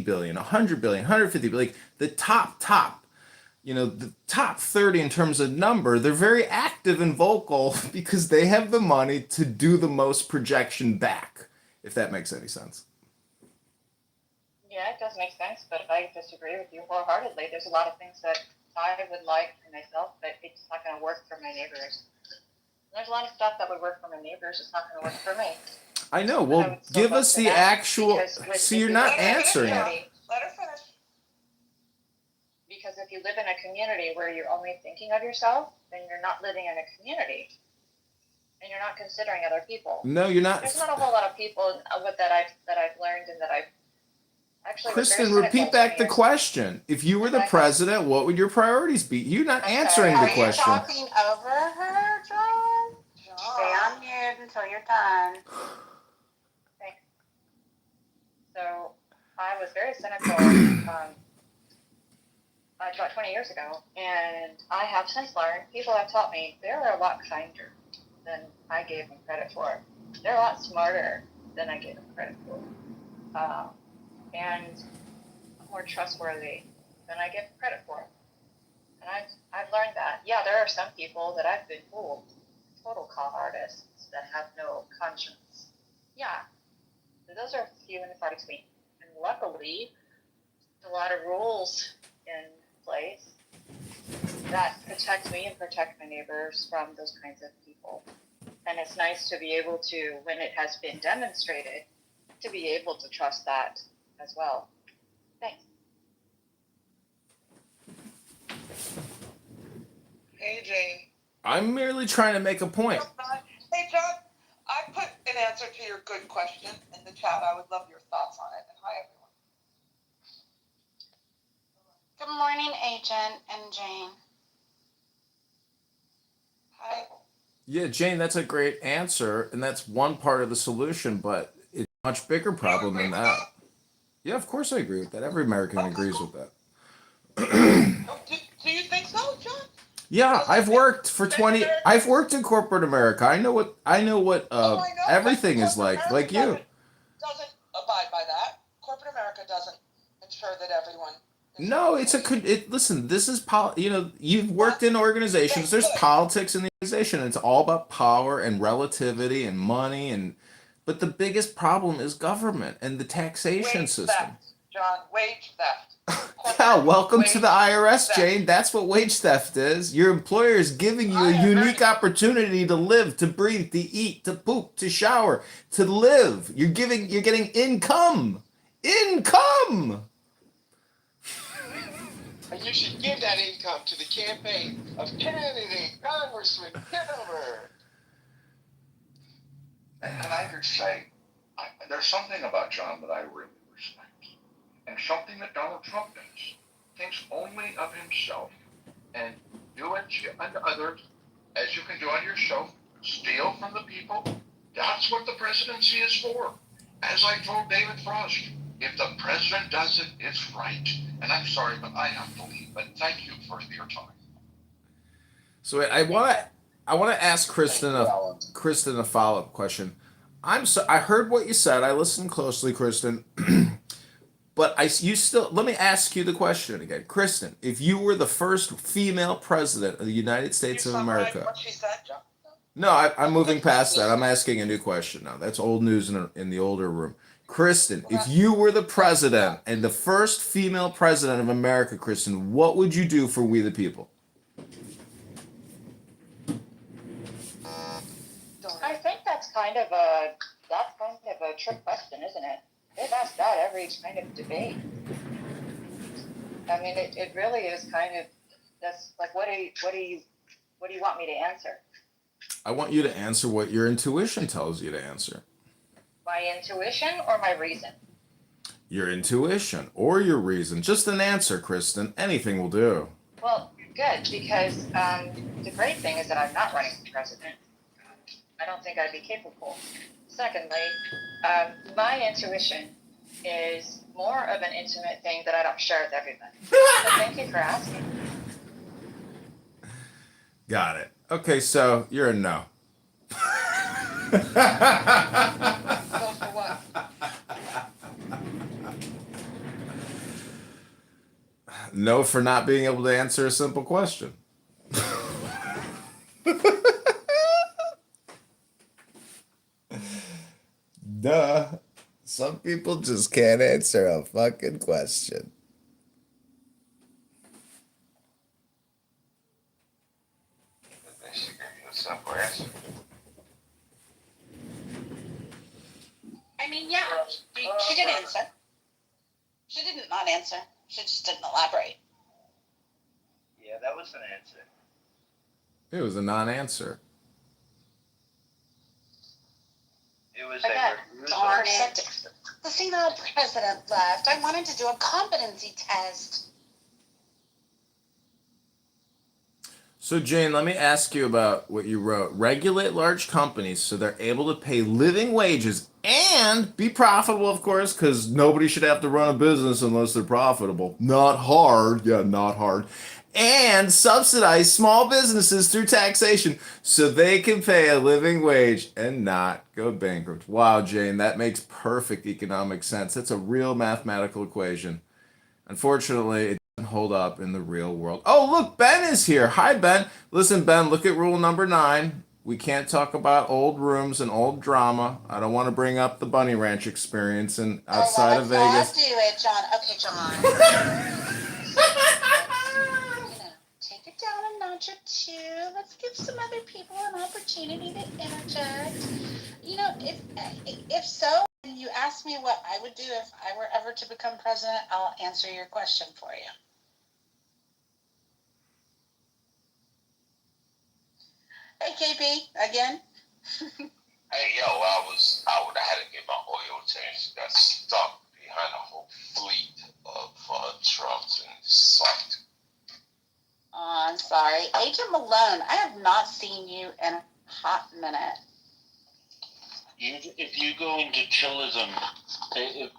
billion, 100 billion, 150 billion, like the top. You know, the top 30 in terms of number, they're very active and vocal because they have the money to do the most projection back, if that makes any sense. Yeah, it does make sense, but I disagree with you wholeheartedly. There's a lot of things that I would like for myself, but it's not going to work for my neighbors. There's a lot of stuff that would work for my neighbors. It's not going to work for me. I know. Well, give us the actual. See, you're not answering it. Let her finish. Because if you live in a community where you're only thinking of yourself, then you're not living in a community, and you're not considering other people. No, you're not. There's not a whole lot of people that I've learned and that I've actually. Kristen, repeat back the question. If you were the president, what would your priorities be? You're not answering the question. Are you talking over her, John? Stay on mute until you're done. Thanks. So I was very cynical. About 20 years ago, and I have since learned, people have taught me they're a lot kinder than I gave them credit for. They're a lot smarter than I gave them credit for, and more trustworthy than I give them credit for. And I've learned that. Yeah, there are some people that I've been fooled, total con artists that have no conscience. Yeah, those are few and far between. And luckily, a lot of rules in place that protect me and protect my neighbors from those kinds of people. And it's nice to be able to, when it has been demonstrated, to be able to trust that as well. Thanks. Hey, Jane. I'm merely trying to make a point. Hey, John. I put an answer to your good question in the chat. I would love your thoughts on it. And hi, everyone. Good morning, Agent and Jane. Hi. Yeah, Jane, that's a great answer, and that's one part of the solution, but it's a much bigger problem than that. Yeah, of course I agree with that. Every American agrees with that. Do you think so, John? Yeah, I've worked for 20. I've worked in corporate America. I know what everything is like you. Doesn't abide by that. Corporate America doesn't ensure that everyone. No, listen, this is you've worked in organizations. There's politics in the organization. It's all about power and relativity and money but the biggest problem is government and the taxation Wage system. theft, John, wage theft. Yeah, welcome to the IRS, Jane. That's what wage theft is. Your employer is giving you a unique opportunity to live, to breathe, to eat, to poop, to shower, to live. You're getting income. Income. And you should give that income to the campaign of candidate Congressman Kitover. And I could say, there's something about John that I really respect. And something that Donald Trump does. Thinks only of himself. And do unto others as you can do unto yourself. Steal from the people. That's what the presidency is for. As I told David Frost, if the president does it, it's right. And I'm sorry, but I have to leave. But thank you for your time. So I want to ask Kristen a follow-up question. I heard what you said. I listened closely, Kristen. But let me ask you the question again. Kristen, if you were the first female president of the United States of America. What she said, John? No, I'm moving past that. I'm asking a new question now. That's old news in the older room. Kristen, if you were the president and the first female president of America, Kristen, what would you do for we the people? I think that's kind of a trick question, isn't it? They've asked that every kind of debate. I mean, it really is kind of, that's like, what do you want me to answer? I want you to answer what your intuition tells you to answer. My intuition or my reason? Your intuition or your reason. Just an answer, Kristen. Anything will do. Well, good, because the great thing is that I'm not running for president. I don't think I'd be capable. Secondly, my intuition is more of an intimate thing that I don't share with everybody. So thank you for asking. Got it. Okay, so you're a no. Go for what? No for not being able to answer a simple question. Duh. Some people just can't answer a fucking question. I mean, yeah, she did answer. She didn't not answer. She just didn't elaborate. Yeah, that was an answer. It was a non-answer. It was darn it. The female president left. I wanted to do a competency test. So, Jane, let me ask you about what you wrote. Regulate large companies so they're able to pay living wages and be profitable, of course, because nobody should have to run a business unless they're profitable. Not hard. Yeah, not hard. And subsidize small businesses through taxation so they can pay a living wage and not go bankrupt. Wow, Jane, that makes perfect economic sense. That's a real mathematical equation. Unfortunately, it doesn't hold up in the real world. Oh, look, Ben is here. Hi, Ben. Listen, Ben, look at rule number 9. We can't talk about old rooms and old drama. I don't want to bring up the Bunny Ranch experience outside of Vegas. Do it, John. Okay, John. Take it down a notch or two. Let's give some other people an opportunity to interject. If so, and you ask me what I would do if I were ever to become president, I'll answer your question for you. Hey, KB, again. Hey, yo, I would have had to get my oil change. Got stuck behind a whole fleet of trucks and sucked. Oh, I'm sorry. Agent Malone, I have not seen you in a hot minute. If you go into chillism, if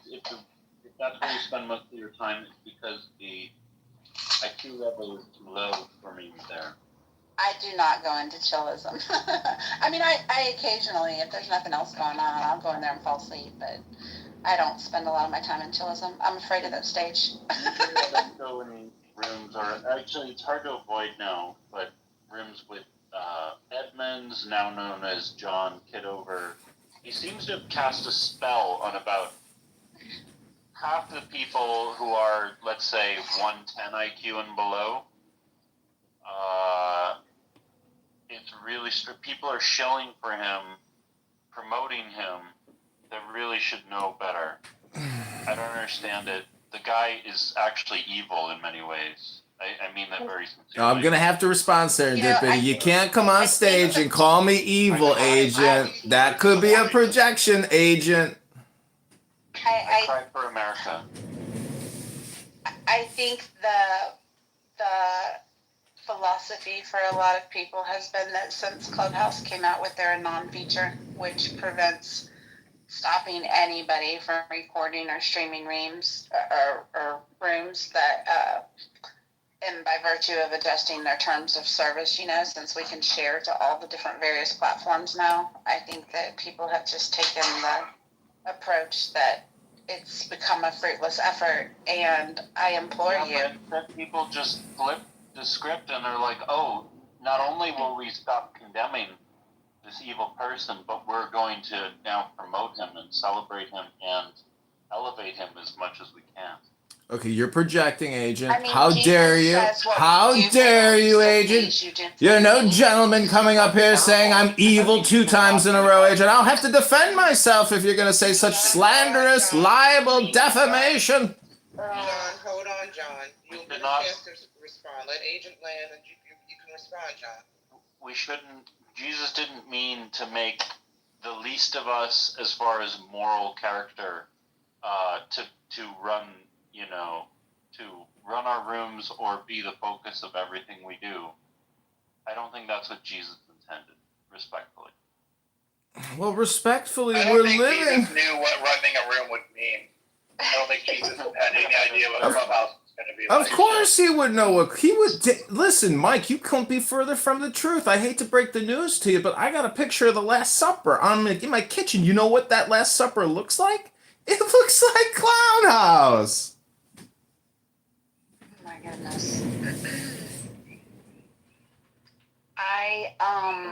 that's where you spend most of your time, it's because the IQ level is too low for me there. I do not go into chillism. I mean, I occasionally, if there's nothing else going on, I'll go in there and fall asleep, but I don't spend a lot of my time in chillism. I'm afraid of that stage. I don't go in rooms, or actually, it's hard to avoid now, but rooms with Edmonds, now known as John Kitover. He seems to have cast a spell on about half the people who are, let's say, 110 IQ and below. It's really people are shilling for him, promoting him. That really should know better. I don't understand it. The guy is actually evil in many ways. I mean that very sincerely. I'm gonna have to respond, Serendipity. You can't come on stage and call me evil, Agent. That could be a projection, Agent. I cry for America. I think the philosophy for a lot of people has been that since Clubhouse came out with their Anon feature, which prevents stopping anybody from recording or streaming rooms or rooms that and by virtue of adjusting their terms of service, since we can share to all the different various platforms now, I think that people have just taken the approach that it's become a fruitless effort, and I implore you. That people just flip the script and they're like, oh, not only will we stop condemning this evil person, but we're going to now promote him and celebrate him and elevate him as much as we can. Okay, you're projecting, Agent. I mean, How Jesus dare you? says what How we do dare you, so Agent? please you do You're no please. gentleman coming up here saying I'm evil 2 times in a row, Agent. I'll have to defend myself if you're going to say such slanderous, libel, defamation. John, hold on, John. You'll get a chance to respond. Let Agent land and you can respond, John. We shouldn't, Jesus didn't mean to make the least of us as far as moral character to run, to run our rooms or be the focus of everything we do. I don't think that's what Jesus intended, respectfully. Well, respectfully, I don't we're think living. Jesus knew what running a room would mean. I don't think Jesus had any idea what Clubhouse was going to be like. Of course he would know what he would. Listen, Mike, you couldn't be further from the truth. I hate to break the news to you, but I got a picture of the Last Supper in my kitchen. You know what that Last Supper looks like? It looks like Clown House. Oh my goodness.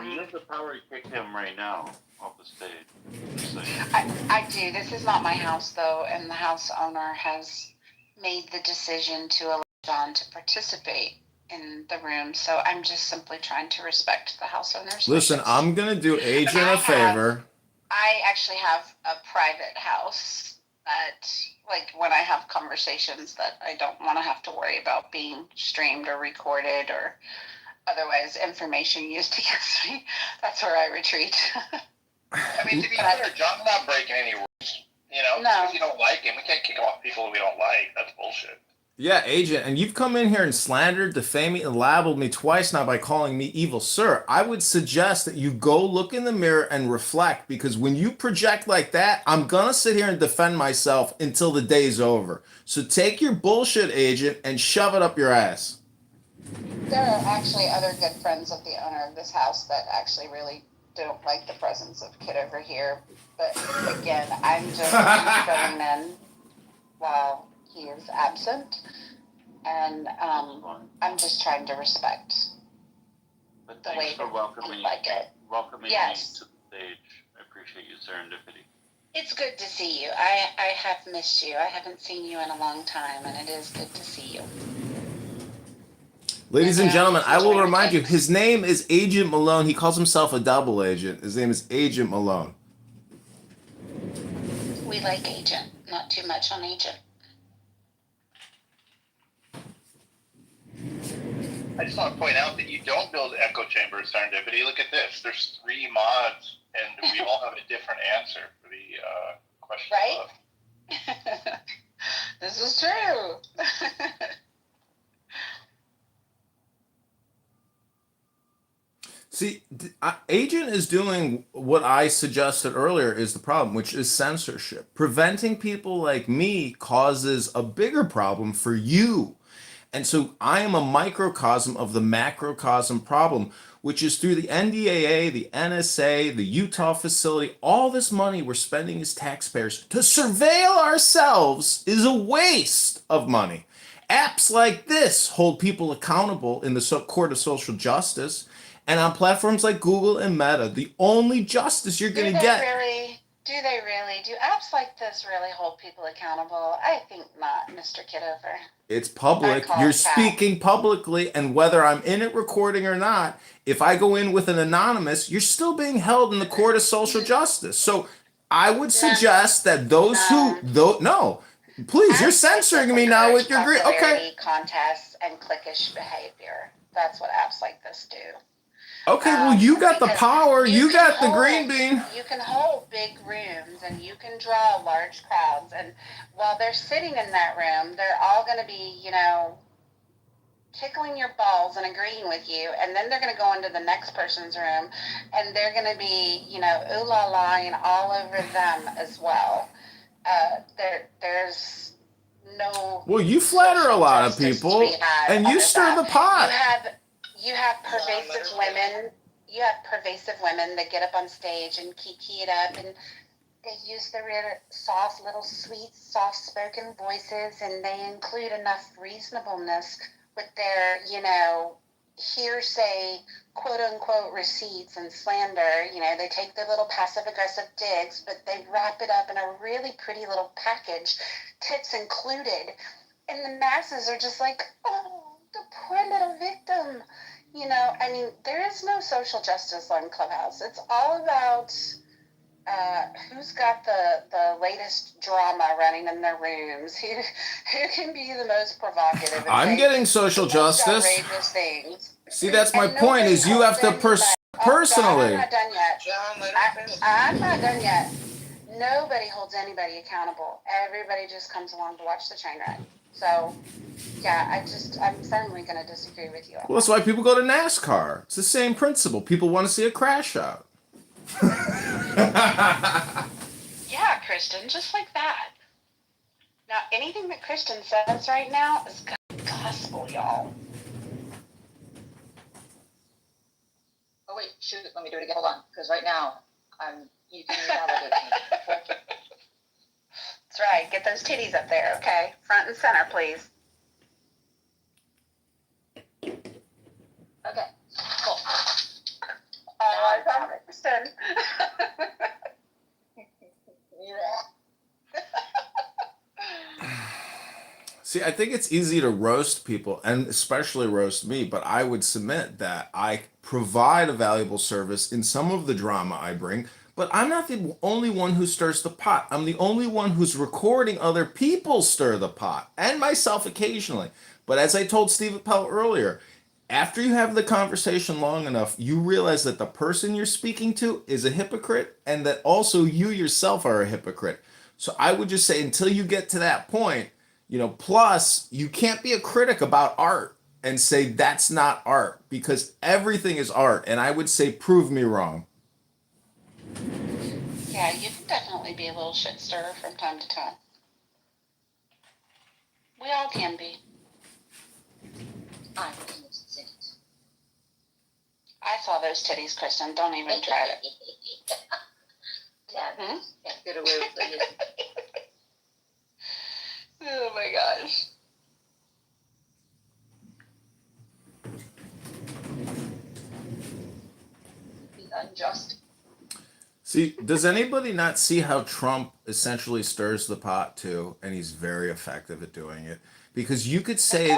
You have the power to kick him right now off the stage. I do. This is not my house, though, and the house owner has made the decision to allow John to participate in the room, so I'm just simply trying to respect the house owner's Listen, wishes. I'm going to do Agent a favor. I actually have a private house that, when I have conversations that I don't want to have to worry about being streamed or recorded or otherwise information used against me, that's where I retreat. I mean, to be fair, John's not breaking any rules. No. Because you don't like him. We can't kick off people we don't like. That's bullshit. Yeah, Agent, and you've come in here and slandered, defamed me, and labeled me twice now by calling me evil. Sir, I would suggest that you go look in the mirror and reflect, because when you project like that, I'm going to sit here and defend myself until the day's over. So take your bullshit, Agent, and shove it up your ass. There are actually other good friends of the owner of this house that actually really don't like the presence of Kitover here. But again, I'm just filling in while he is absent. And I'm just trying to respect But the way thanks for welcoming you like it. Welcoming Yes. me to the stage. I appreciate your serendipity. It's good to see you. I have missed you. I haven't seen you in a long time, and it is good to see you. Ladies and gentlemen, I will remind you, his name is Agent Malone. He calls himself a double agent. His name is Agent Malone. We like Agent, not too much on Agent. I just want to point out that you don't build echo chambers, serendipity. Look at this. There's 3 mods, and we all have a different answer for the question. Right? This is true. See, Agent is doing what I suggested earlier is the problem, which is censorship. Preventing people like me causes a bigger problem for you. And so I am a microcosm of the macrocosm problem, which is through the NDAA, the NSA, the Utah facility, all this money we're spending as taxpayers to surveil ourselves is a waste of money. Apps like this hold people accountable in the court of social justice. And on platforms like Google and Meta, the only justice you're going to get. Do they really? Do apps like this really hold people accountable? I think not, Mr. Kitover. It's public. You're speaking publicly, and whether I'm in it recording or not, if I go in with an anonymous, you're still being held in the court of social justice. So I would suggest that please, you're censoring me now with your okay. Contests and cliquish behavior. That's what apps like this do. Okay, well, you got the power. You got the green bean. You can hold big rooms and you can draw large crowds. And while they're sitting in that room, they're all going to be, tickling your balls and agreeing with you. And then they're going to go into the next person's room and they're going to be, ooh la la all over them as well. There's no. Well, you flatter a lot of people and you stir the pot. You have pervasive women. You have pervasive women that get up on stage and kiki it up, and they use their really soft, little, sweet, soft-spoken voices, and they include enough reasonableness with their, hearsay, quote-unquote, receipts and slander. They take their little passive-aggressive digs, but they wrap it up in a really pretty little package, tits included, and the masses are just like, oh, the poor little victim. There is no social justice on Clubhouse. It's all about who's got the latest drama running in their rooms, who can be the most provocative. I'm getting social justice. Outrageous things. See, that's my point, is you have to personally. I'm not done yet. I'm not done yet. Nobody holds anybody accountable. Everybody just comes along to watch the train wreck. So, yeah, I'm firmly going to disagree with you. Well, that's why people go to NASCAR. It's the same principle. People want to see a crash out. Yeah, Kristen, just like that. Now, anything that Kristen says right now is gospel, y'all. Oh, wait, shoot, let me do it again. Hold on, because right now, you can validate me. That's right. Get those titties up there, okay? Front and center, please. Okay, cool. I found it, Kristen. See, I think it's easy to roast people, and especially roast me, but I would submit that I provide a valuable service in some of the drama I bring, but I'm not the only one who stirs the pot. I'm the only one who's recording other people stir the pot, and myself occasionally. But as I told Steve Appel earlier, after you have the conversation long enough, you realize that the person you're speaking to is a hypocrite, and that also you yourself are a hypocrite. So I would just say, until you get to that point, plus you can't be a critic about art and say that's not art, because everything is art. And I would say, prove me wrong. Yeah, you can definitely be a little shit stirrer from time to time. We all can be. I'm innocent. I saw those titties, Kristen. Don't even try it. Yeah, can't get away with it. Oh my gosh. Be unjust. See, does anybody not see how Trump essentially stirs the pot too? And he's very effective at doing it. Because you could say,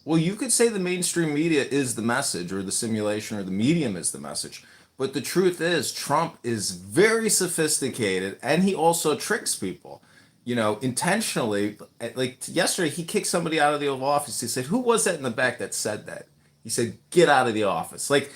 you could say the mainstream media is the message, or the simulation, or the medium is the message. But the truth is, Trump is very sophisticated, and he also tricks people, intentionally. Like yesterday, he kicked somebody out of the Oval Office. He said, "Who was that in the back that said that?" He said, "Get out of the office." Like,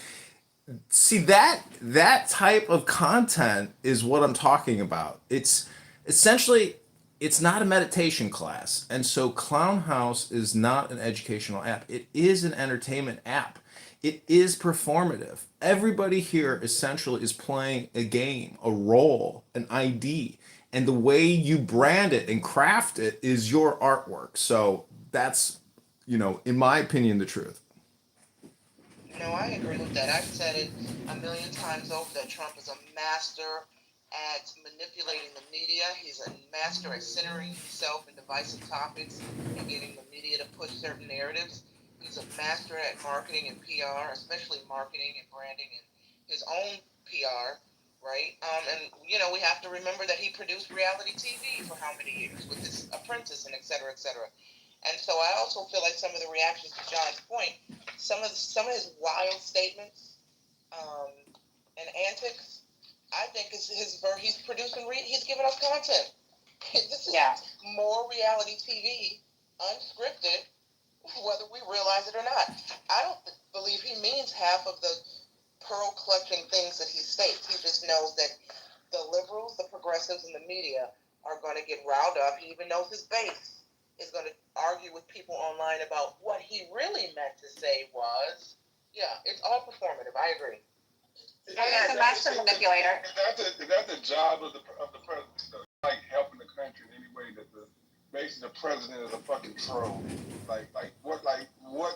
see, that type of content is what I'm talking about. It's essentially, it's not a meditation class. And so Clown House is not an educational app. It is an entertainment app. It is performative. Everybody here essentially is playing a game, a role, an ID. And the way you brand it and craft it is your artwork. So that's in my opinion, the truth. No, I agree with that. I've said it a million times over that Trump is a master at manipulating the media. He's a master at centering himself in divisive topics and getting the media to push certain narratives. He's a master at marketing and PR, especially marketing and branding and his own PR, right? And we have to remember that he produced reality TV for how many years with his Apprentice and et cetera, et cetera. And so I also feel like some of the reactions to John's point, some of his wild statements and antics, I think he's producing. He's giving us content. This is more reality TV, unscripted, whether we realize it or not. I don't believe he means half of the pearl clutching things that he states. He just knows that the liberals, the progressives, and the media are going to get riled up. He even knows his base is going to argue with people online about what he really meant to say was. Yeah, it's all performative. I agree. And he's a master manipulator. Is that the job of the president? Though? Like helping the country in any way that basically the president is a fucking troll. What